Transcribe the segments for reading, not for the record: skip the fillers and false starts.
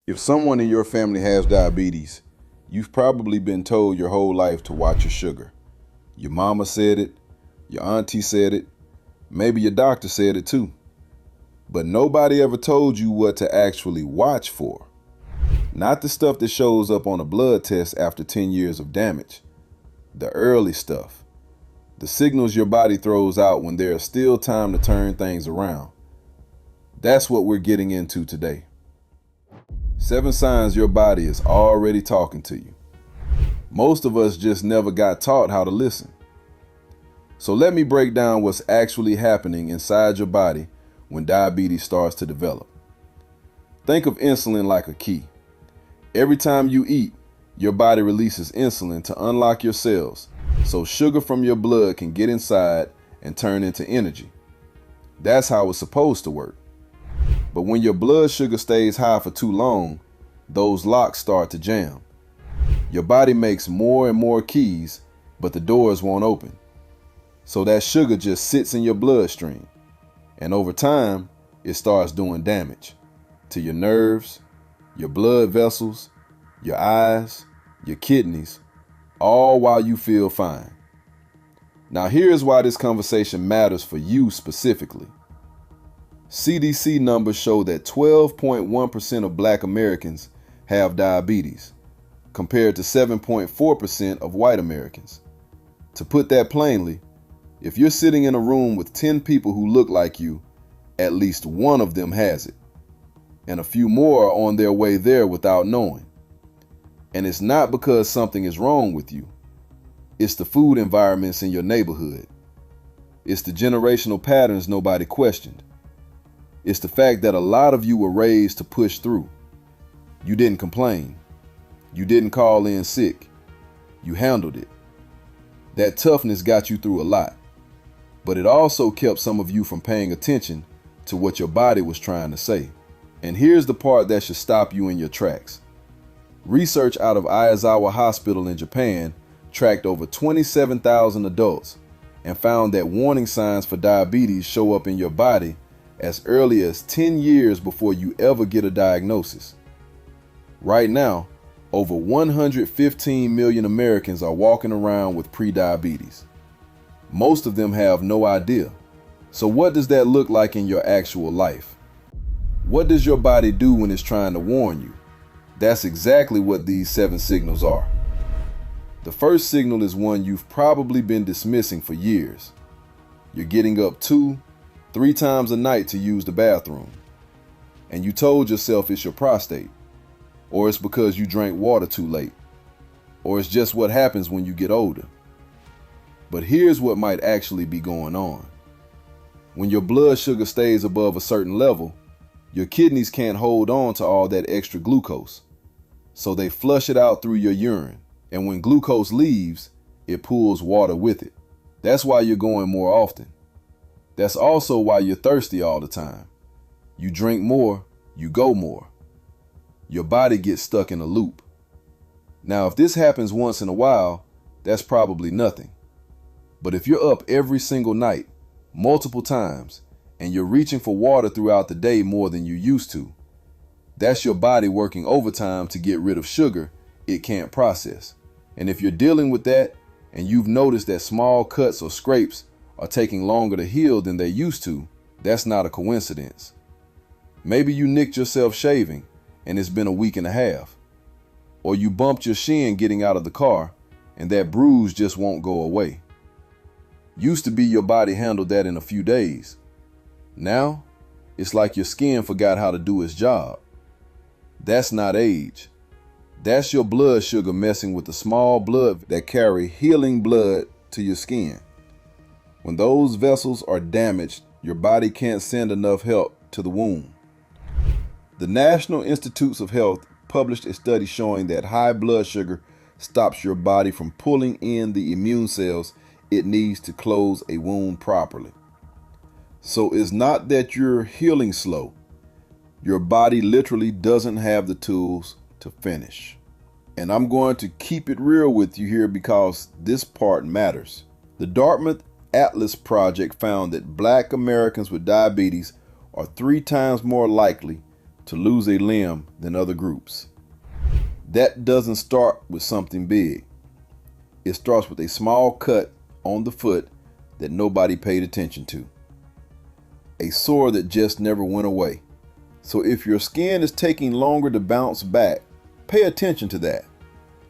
If someone in your family has diabetes, you've probably been told your whole life to watch your sugar. Your mama said it, your auntie said it, maybe your doctor said it too. But nobody ever told you what to actually watch for. Not the stuff that shows up on a blood test after 10 years of damage. The early stuff. The signals your body throws out when there is still time to turn things around. That's what we're getting into today. 7 signs your body is already talking to you. Most of us just never got taught how to listen. So let me break down what's actually happening inside your body when diabetes starts to develop. Think of insulin like a key. Every time you eat, your body releases insulin to unlock your cells, so sugar from your blood can get inside and turn into energy. That's how it's supposed to work. But when your blood sugar stays high for too long, those locks start to jam. Your body makes more and more keys, but the doors won't open. So that sugar just sits in your bloodstream. And over time, it starts doing damage to your nerves, your blood vessels, your eyes, your kidneys, all while you feel fine. Now here's why this conversation matters for you specifically. CDC numbers show that 12.1% of Black Americans have diabetes, compared to 7.4% of white Americans. To put that plainly, if you're sitting in a room with 10 people who look like you, at least one of them has it, and a few more are on their way there without knowing. And it's not because something is wrong with you. It's the food environments in your neighborhood. It's the generational patterns nobody questioned. It's the fact that a lot of you were raised to push through. You didn't complain. You didn't call in sick. You handled it. That toughness got you through a lot. But it also kept some of you from paying attention to what your body was trying to say. And here's the part that should stop you in your tracks. Research out of Ayazawa Hospital in Japan tracked over 27,000 adults and found that warning signs for diabetes show up in your body as early as 10 years before you ever get a diagnosis. Right now, over 115 million Americans are walking around with prediabetes. Most of them have no idea. So what does that look like in your actual life? What does your body do when it's trying to warn you? That's exactly what these 7 signals are. The first signal is one you've probably been dismissing for years. You're getting up 2, 3 times a night to use the bathroom. And you told yourself it's your prostate, or it's because you drank water too late, or it's just what happens when you get older. But here's what might actually be going on. When your blood sugar stays above a certain level, your kidneys can't hold on to all that extra glucose. So they flush it out through your urine. And when glucose leaves, it pulls water with it. That's why you're going more often. That's also why you're thirsty all the time. You drink more, you go more. Your body gets stuck in a loop. Now, if this happens once in a while, that's probably nothing. But if you're up every single night, multiple times, and you're reaching for water throughout the day more than you used to, that's your body working overtime to get rid of sugar it can't process. And if you're dealing with that, and you've noticed that small cuts or scrapes are taking longer to heal than they used to, that's not a coincidence. Maybe you nicked yourself shaving, and it's been a week and a half. Or you bumped your shin getting out of the car, and that bruise just won't go away. Used to be your body handled that in a few days. Now, it's like your skin forgot how to do its job. That's not age. That's your blood sugar messing with the small blood that carry healing blood to your skin. When those vessels are damaged, your body can't send enough help to the wound. The National Institutes of Health published a study showing that high blood sugar stops your body from pulling in the immune cells it needs to close a wound properly. So it's not that you're healing slow. Your body literally doesn't have the tools to finish. And I'm going to keep it real with you here because this part matters. The Dartmouth Atlas Project found that Black Americans with diabetes are 3 times more likely to lose a limb than other groups. That doesn't start with something big. It starts with a small cut on the foot that nobody paid attention to. A sore that just never went away. So if your skin is taking longer to bounce back, pay attention to that.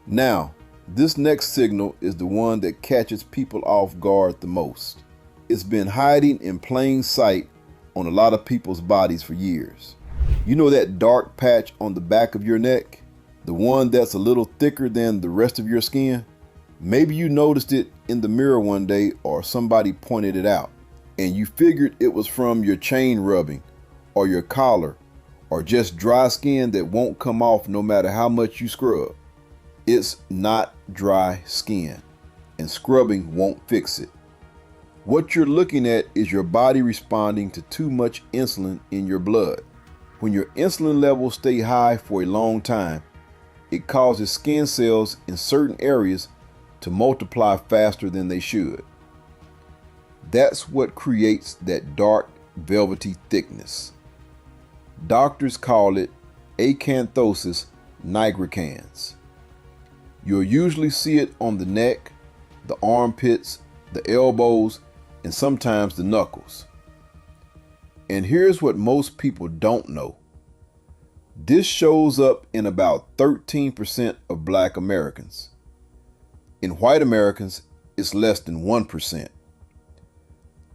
Now, this next signal is the one that catches people off guard the most. It's been hiding in plain sight on a lot of people's bodies for years. You know that dark patch on the back of your neck? The one that's a little thicker than the rest of your skin? Maybe you noticed it in the mirror one day or somebody pointed it out, and you figured it was from your chain rubbing or your collar or just dry skin that won't come off no matter how much you scrub. It's not dry skin, and scrubbing won't fix it. What you're looking at is your body responding to too much insulin in your blood. When your insulin levels stay high for a long time, it causes skin cells in certain areas to multiply faster than they should. That's what creates that dark, velvety thickness. Doctors call it acanthosis nigricans. You'll usually see it on the neck, the armpits, the elbows, and sometimes the knuckles. And here's what most people don't know. This shows up in about 13% of Black Americans. In white Americans, it's less than 1%.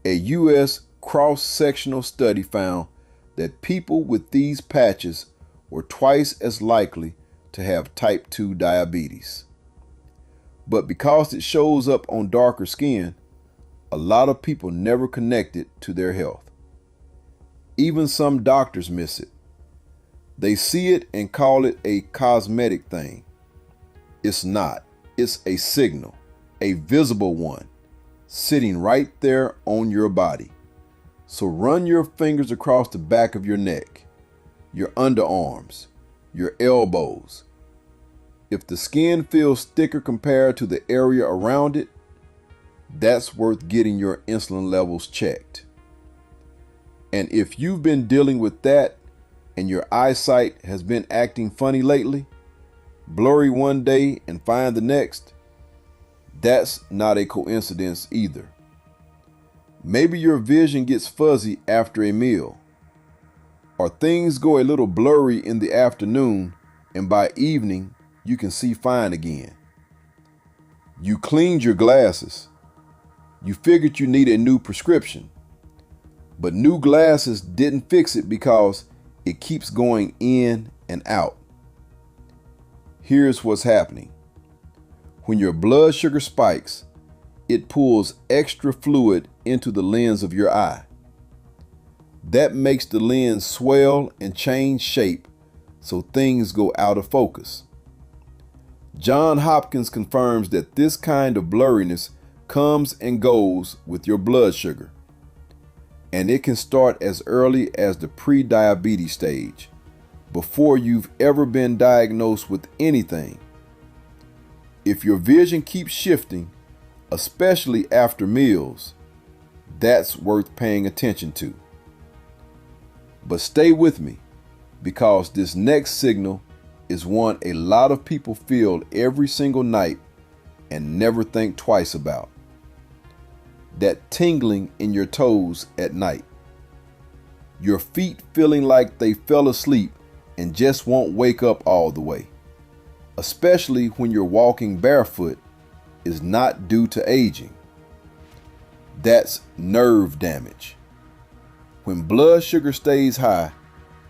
A U.S. cross-sectional study found that people with these patches were twice as likely to have type 2 diabetes. But because it shows up on darker skin, a lot of people never connect it to their health. Even some doctors miss it. They see it and call it a cosmetic thing. It's not. It's a signal, a visible one, sitting right there on your body. So run your fingers across the back of your neck, your underarms, your elbows. If the skin feels thicker compared to the area around it, that's worth getting your insulin levels checked. And if you've been dealing with that and your eyesight has been acting funny lately, blurry one day and fine the next, that's not a coincidence either. Maybe your vision gets fuzzy after a meal, or things go a little blurry in the afternoon and by evening you can see fine again. You cleaned your glasses. You figured you need a new prescription, but new glasses didn't fix it because it keeps going in and out. Here's what's happening. When your blood sugar spikes, it pulls extra fluid into the lens of your eye. That makes the lens swell and change shape so things go out of focus. Johns Hopkins confirms that this kind of blurriness comes and goes with your blood sugar, and it can start as early as the pre-diabetes stage, before you've ever been diagnosed with anything. If your vision keeps shifting, especially after meals, that's worth paying attention to. But stay with me, because this next signal is one a lot of people feel every single night and never think twice about. That tingling in your toes at night. Your feet feeling like they fell asleep and just won't wake up all the way, especially when you're walking barefoot, is not due to aging. That's nerve damage. When blood sugar stays high,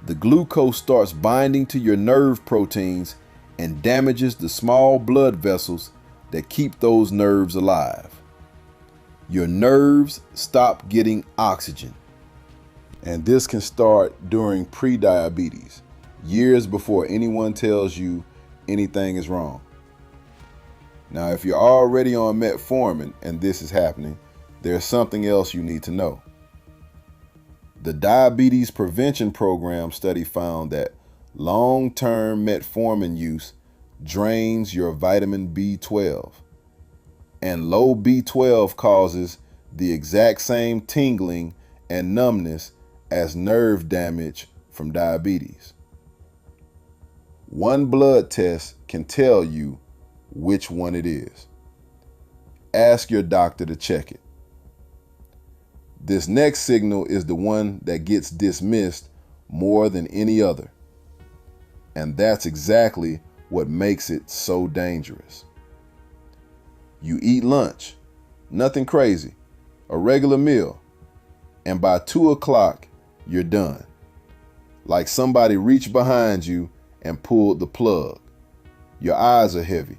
the glucose starts binding to your nerve proteins and damages the small blood vessels that keep those nerves alive. Your nerves stop getting oxygen. And this can start during pre-diabetes, years before anyone tells you anything is wrong. Now, if you're already on metformin and this is happening, there's something else you need to know. The Diabetes Prevention Program study found that long-term metformin use drains your vitamin B12, and low B12 causes the exact same tingling and numbness as nerve damage from diabetes. One blood test can tell you which one it is. Ask your doctor to check it. This next signal is the one that gets dismissed more than any other. And that's exactly what makes it so dangerous. You eat lunch, nothing crazy, a regular meal, and by 2 o'clock, you're done. Like somebody reached behind you and pulled the plug. Your eyes are heavy,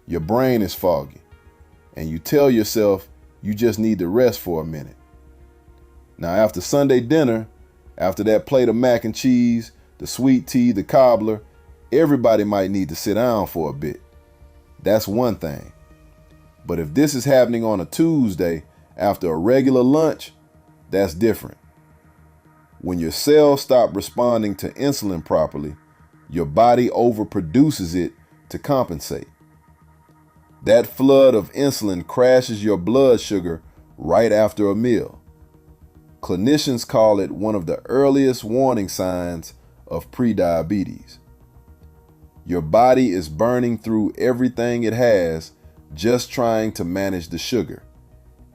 your brain is foggy, and you tell yourself you just need to rest for a minute. Now, after Sunday dinner, after that plate of mac and cheese, the sweet tea, the cobbler, everybody might need to sit down for a bit. That's one thing. But if this is happening on a Tuesday after a regular lunch, that's different. When your cells stop responding to insulin properly, your body overproduces it to compensate. That flood of insulin crashes your blood sugar right after a meal. Clinicians call it one of the earliest warning signs of prediabetes. Your body is burning through everything it has just trying to manage the sugar,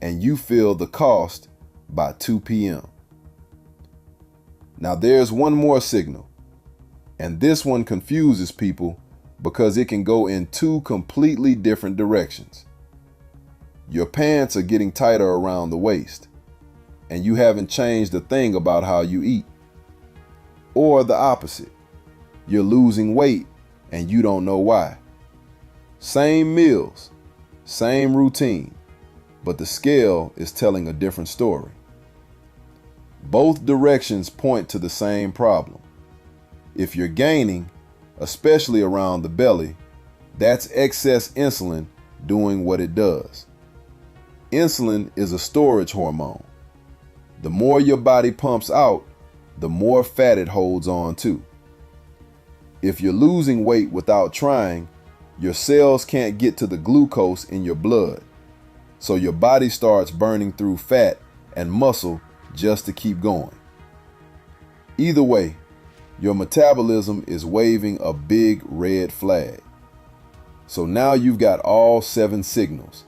and you feel the cost by 2 p.m. Now there's one more signal, and this one confuses people because it can go in 2 completely different directions. Your pants are getting tighter around the waist, and you haven't changed a thing about how you eat. Or the opposite, you're losing weight and you don't know why. Same meals, same routine, but the scale is telling a different story. Both directions point to the same problem. If you're gaining, especially around the belly, that's excess insulin doing what it does. Insulin is a storage hormone. The more your body pumps out, the more fat it holds on to. If you're losing weight without trying, your cells can't get to the glucose in your blood, so your body starts burning through fat and muscle just to keep going. Either way, your metabolism is waving a big red flag. So now you've got all 7 signals.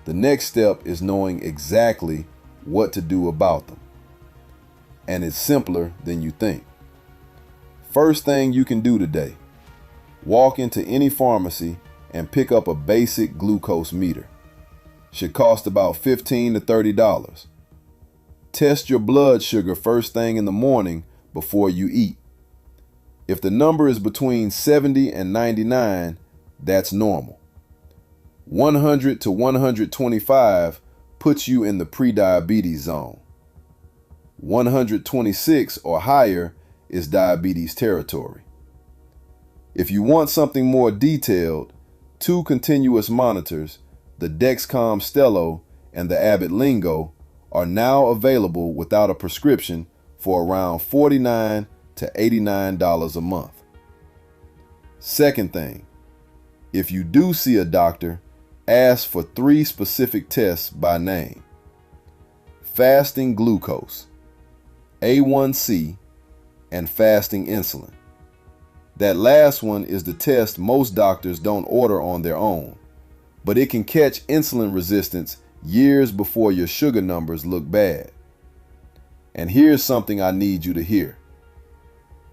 The next step is knowing exactly what to do about them. And it's simpler than you think. First thing you can do today, walk into any pharmacy and pick up a basic glucose meter. Should cost about $15 to $30. Test your blood sugar first thing in the morning before you eat. If the number is between 70 and 99, that's normal. 100 to 125 puts you in the prediabetes zone. 126 or higher is diabetes territory. If you want something more detailed, 2 continuous monitors, the Dexcom Stelo and the Abbott Lingo, are now available without a prescription for around $49 to $89 a month. Second thing, if you do see a doctor, ask for 3 specific tests by name: fasting glucose, A1C, and fasting insulin. That last one is the test most doctors don't order on their own, but it can catch insulin resistance years before your sugar numbers look bad. And here's something I need you to hear.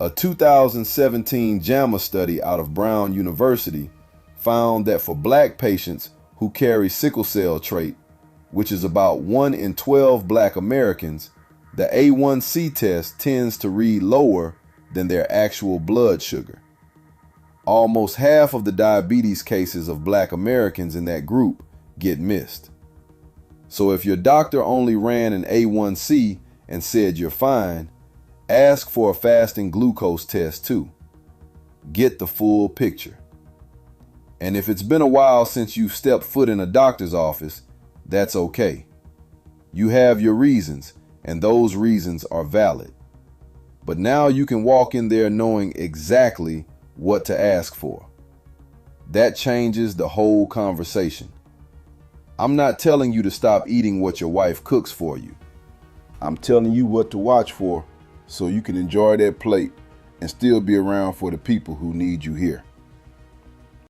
A 2017 JAMA study out of Brown University found that for Black patients who carry sickle cell trait, which is about 1 in 12 Black Americans, the A1C test tends to read lower than their actual blood sugar. Almost half of the diabetes cases of Black Americans in that group get missed. So if your doctor only ran an A1C and said you're fine, ask for a fasting glucose test too. Get the full picture. And if it's been a while since you've stepped foot in a doctor's office, that's okay. You have your reasons, and those reasons are valid. But now you can walk in there knowing exactly what to ask for. That changes the whole conversation. I'm not telling you to stop eating what your wife cooks for you. I'm telling you what to watch for so you can enjoy that plate and still be around for the people who need you here.